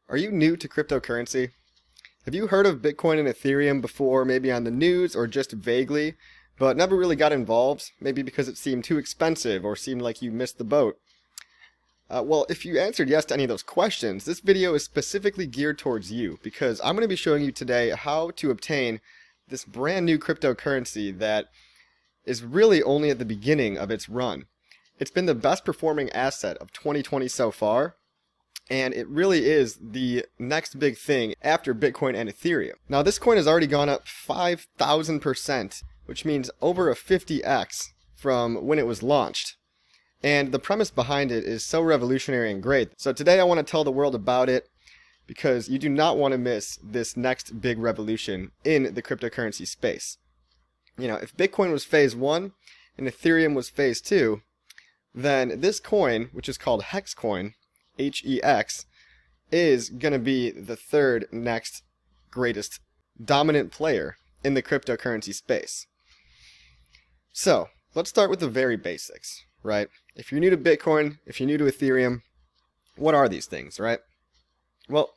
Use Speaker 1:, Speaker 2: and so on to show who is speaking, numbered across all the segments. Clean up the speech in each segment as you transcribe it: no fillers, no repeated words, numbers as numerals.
Speaker 1: Are you new to cryptocurrency? Have you heard of Bitcoin and Ethereum before, maybe on the news or just vaguely, but never really got involved? Maybe because it seemed too expensive or seemed like you missed the boat. Well, if you answered yes to any of those questions, this video is specifically geared towards you because I'm going to be showing you today how to obtain this brand new cryptocurrency that is really only at the beginning of its run. It's been the best performing asset of 2020 so far, and it really is the next big thing after Bitcoin and Ethereum. Now this coin has already gone up 5,000%, which means over a 50x from when it was launched. And the premise behind it is so revolutionary and great. So today I want to tell the world about it because you do not want to miss this next big revolution in the cryptocurrency space. You know, if Bitcoin was phase 1 and Ethereum was phase 2, then this coin, which is called Hex coin, HEX, is going to be the third next greatest dominant player in the cryptocurrency space. So, let's start with the very basics, right? If you're new to Bitcoin, if you're new to Ethereum, what are these things, right? Well,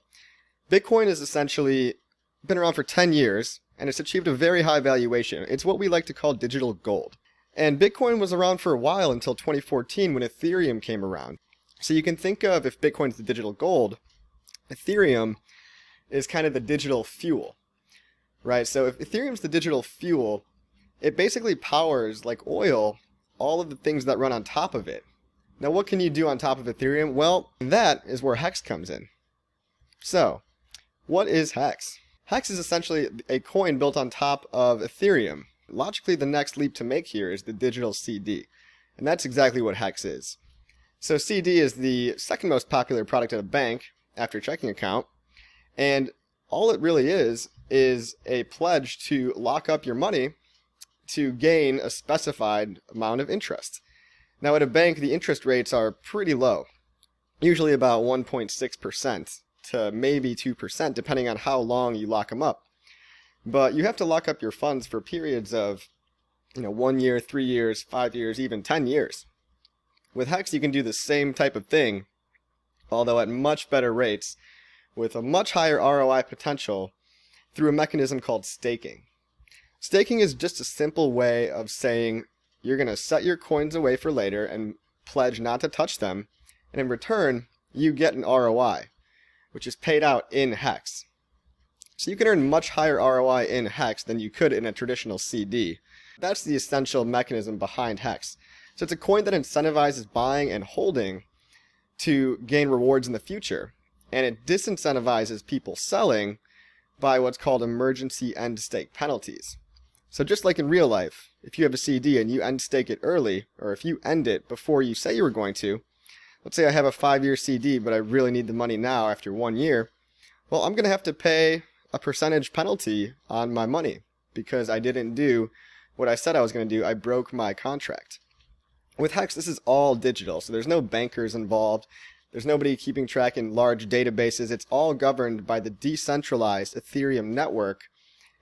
Speaker 1: Bitcoin has essentially been around for 10 years, and it's achieved a very high valuation. It's what we like to call digital gold. And Bitcoin was around for a while until 2014 when Ethereum came around. So you can think of, if Bitcoin's the digital gold, Ethereum is kind of the digital fuel, right? So if Ethereum's the digital fuel, it basically powers, like oil, all of the things that run on top of it. Now what can you do on top of Ethereum? Well, that is where Hex comes in. So, what is Hex? Hex is essentially a coin built on top of Ethereum. Logically, the next leap to make here is the digital CD, and that's exactly what Hex is. So CD is the second most popular product at a bank after a checking account, and all it really is a pledge to lock up your money to gain a specified amount of interest. Now at a bank, the interest rates are pretty low, usually about 1.6% to maybe 2%, depending on how long you lock them up. But you have to lock up your funds for periods of, 1 year, 3 years, 5 years, even 10 years. With Hex, you can do the same type of thing, although at much better rates, with a much higher ROI potential through a mechanism called staking. Staking is just a simple way of saying you're going to set your coins away for later and pledge not to touch them, and in return, you get an ROI, which is paid out in Hex. So you can earn much higher ROI in Hex than you could in a traditional CD. That's the essential mechanism behind Hex. So it's a coin that incentivizes buying and holding to gain rewards in the future, and it disincentivizes people selling by what's called emergency end stake penalties. So just like in real life, if you have a CD and you end stake it early, or if you end it before you say you were going to, let's say I have a 5-year CD but I really need the money now after 1 year, well, I'm going to have to pay a percentage penalty on my money because I didn't do what I said I was going to do. I broke my contract. With Hex, this is all digital, so there's no bankers involved. There's nobody keeping track in large databases. It's all governed by the decentralized Ethereum network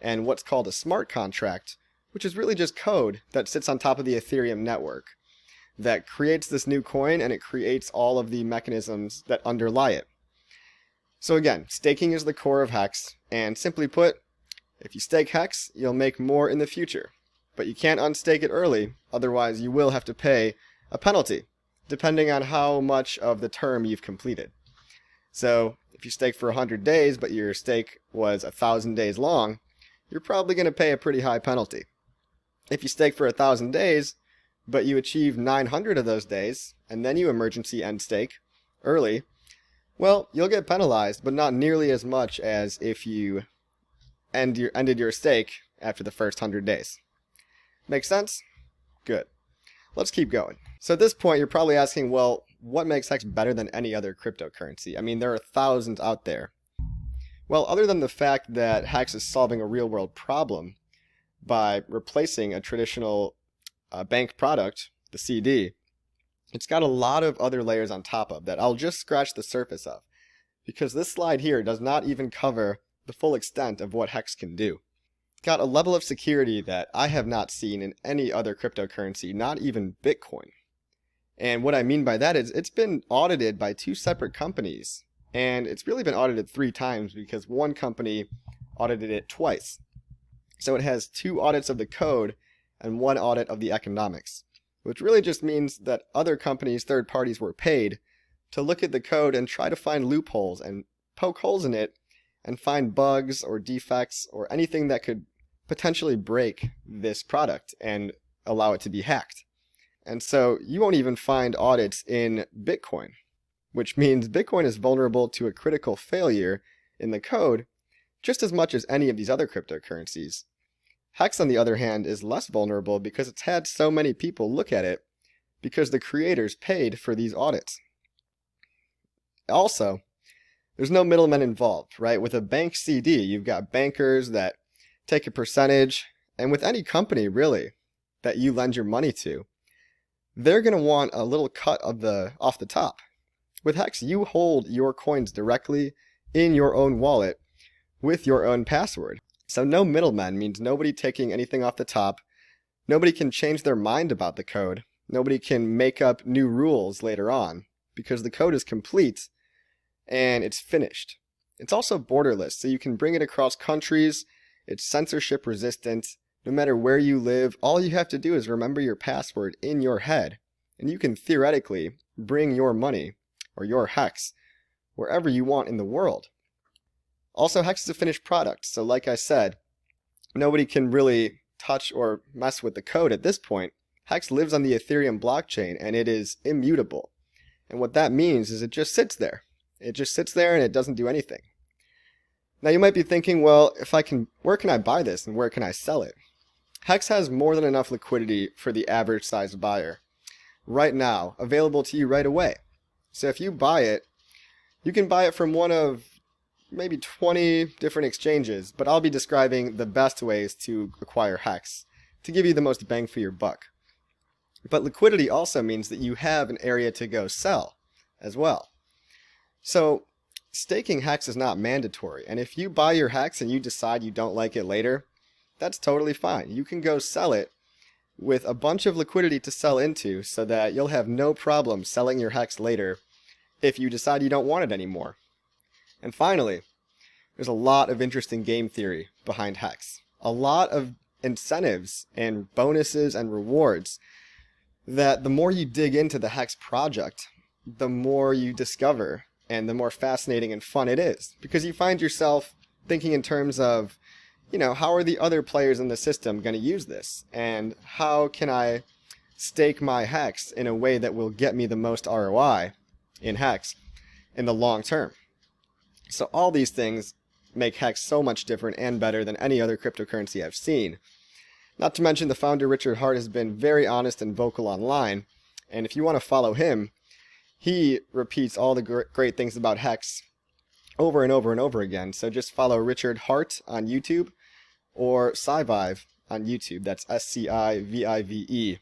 Speaker 1: and what's called a smart contract, which is really just code that sits on top of the Ethereum network that creates this new coin, and it creates all of the mechanisms that underlie it. So again, staking is the core of Hex, and simply put, if you stake Hex, you'll make more in the future. But you can't unstake it early, otherwise you will have to pay a penalty, depending on how much of the term you've completed. So, if you stake for 100 days, but your stake was 1,000 days long, you're probably going to pay a pretty high penalty. If you stake for 1,000 days, but you achieve 900 of those days, and then you emergency end stake early, well, you'll get penalized, but not nearly as much as if you ended your stake after the first 100 days. Make sense? Good. Let's keep going. So at this point, you're probably asking, well, what makes Hex better than any other cryptocurrency? I mean, there are thousands out there. Well, other than the fact that Hex is solving a real-world problem by replacing a traditional bank product, the CD, it's got a lot of other layers on top of that I'll just scratch the surface of, because this slide here does not even cover the full extent of what Hex can do. It's got a level of security that I have not seen in any other cryptocurrency, not even Bitcoin. And what I mean by that is it's been audited by 2 separate companies And it's really been audited 3 times because one company audited it twice. So it has 2 audits of the code and 1 audit of the economics, which really just means that other companies, third parties, were paid to look at the code and try to find loopholes and poke holes in it and find bugs or defects or anything that could potentially break this product and allow it to be hacked. And so you won't even find audits in Bitcoin, which means Bitcoin is vulnerable to a critical failure in the code just as much as any of these other cryptocurrencies. Hex, on the other hand, is less vulnerable because it's had so many people look at it because the creators paid for these audits. Also, there's no middlemen involved, right? With a bank CD, you've got bankers that take a percentage, and with any company, really, that you lend your money to, they're going to want a little cut of off the top. With Hex, you hold your coins directly in your own wallet with your own password. So no middlemen means nobody taking anything off the top. Nobody can change their mind about the code. Nobody can make up new rules later on because the code is complete and it's finished. It's also borderless, so you can bring it across countries. It's censorship resistant. No matter where you live, all you have to do is remember your password in your head, and you can theoretically bring your money or your Hex wherever you want in the world. Also, Hex is a finished product, so like I said, nobody can really touch or mess with the code at this point. Hex lives on the Ethereum blockchain, and it is immutable. And what that means is it just sits there. It just sits there and it doesn't do anything. Now you might be thinking, well, where can I buy this and where can I sell it? Hex has more than enough liquidity for the average size buyer right now, available to you right away. So if you buy it, you can buy it from one of maybe 20 different exchanges, but I'll be describing the best ways to acquire Hex to give you the most bang for your buck. But liquidity also means that you have an area to go sell as well. So staking Hex is not mandatory, and if you buy your Hex and you decide you don't like it later, that's totally fine. You can go sell it with a bunch of liquidity to sell into so that you'll have no problem selling your Hex later if you decide you don't want it anymore. And finally, there's a lot of interesting game theory behind Hex. A lot of incentives and bonuses and rewards that the more you dig into the Hex project, the more you discover and the more fascinating and fun it is. Because you find yourself thinking in terms of, how are the other players in the system going to use this? And how can I stake my Hex in a way that will get me the most ROI in Hex in the long term? So all these things make Hex so much different and better than any other cryptocurrency I've seen. Not to mention the founder, Richard Hart, has been very honest and vocal online. And if you want to follow him, he repeats all the great things about Hex over and over and over again. So just follow Richard Hart on YouTube or Scivive on YouTube. That's SCIVIVE.